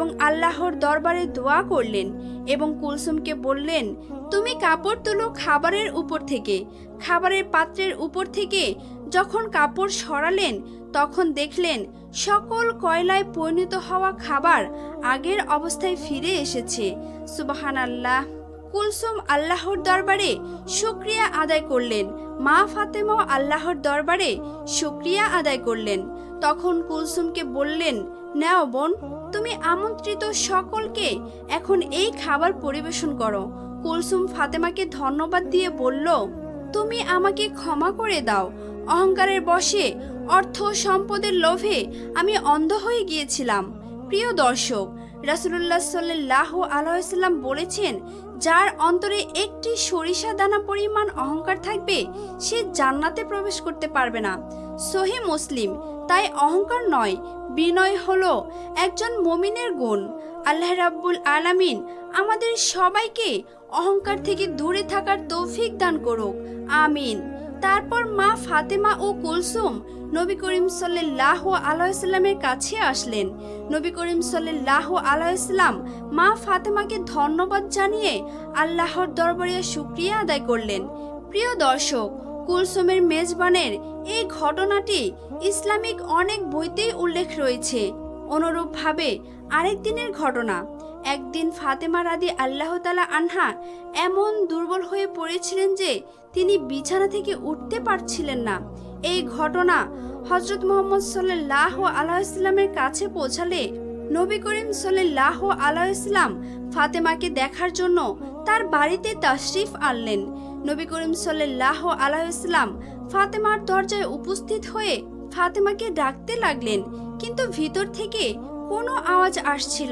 এবং আল্লাহর দরবারে দোয়া করলেন এবং কুলসুমকে বললেন, তুমি কাপড় তুলো খাবারের উপর থেকে। খাবারের পাত্রের উপর থেকে যখন কাপড় সরালেন তখন দেখলেন সকল কয়লায় পরিণত হওয়া খাবার আগের অবস্থায় ফিরে এসেছে। সুবহানাল্লাহ। কুলসুম আল্লাহর দরবারে শুকরিয়া আদায় করলেন, মা ফাতেমাও আল্লাহর দরবারে শুকরিয়া আদায় করলেন। তখন কুলসুমকে বললেন, নাও বোন, তুমি আমন্ত্রিত সকলকে এখন এই খাবার পরিবেশন করো। কুলসুম ফাতেমাকে ধন্যবাদ দিয়ে বলল, তুমি আমাকে ক্ষমা করে দাও। অহংকারের বশে, অর্থ সম্পদের লোভে আমি অন্ধ হয়ে গিয়েছিলাম। প্রিয় দর্শক, রাসূলুল্লাহ সাল্লাল্লাহু আলাইহি ওয়াসাল্লাম বলেছেন, যার অন্তরে একটি সরিষা দানা পরিমাণ অহংকার থাকবে সে জান্নাতে প্রবেশ করতে পারবে না। সহিহ মুসলিম। তাই অহংকার নয়, বিনয় হলো একজন মুমিনের গুণ। আল্লাহ রাব্বুল আলামিন আমাদের সবাইকে অহংকার থেকে দূরে থাকার তৌফিক দান করুক, আমিন। তারপর মা ফাতেমা ও কুলসুম নবী করিম সাল্লাল্লাহু আলাইহি ওয়াসাল্লামের কাছে আসলেন। নবী করিম সাল্লাল্লাহু আলাইহি ওয়াসাল্লাম মা ফাতেমাকে ধন্যবাদ জানিয়ে আল্লাহর দরবারে শুকরিয়া আদায় করলেন। প্রিয় দর্শক, কুলসুমের মেজবানের এই ঘটনাটি ইসলামিক অনেক বইতেই উল্লেখ রয়েছে। অনুরূপভাবে আরেক দিনের ঘটনা, একদিন ফাতেমা রাদি আল্লাহ তাআলা আনহা এমন দুর্বল হয়ে পড়েছিলেন যে তিনি বিছানা থেকে উঠতে পারছিলেন না। এই ঘটনা হযরত মুহাম্মদ সাল্লাল্লাহু আলাইহি ওয়াসাল্লামের কাছে পৌঁছালে নবী করিম সাল্লাল্লাহু আলাইহি ওয়াসাল্লাম ফাতেমাকে দেখার জন্য তার বাড়িতে তাশরিফ আনলেন। নবী করিম সাল্লাল্লাহু আলাইহি ওয়াসাল্লাম ফাতেমার দরজায় উপস্থিত হয়ে ফাতেমাকে ডাকতে লাগলেন, কিন্তু ভিতর থেকে কোনো আওয়াজ আসছিল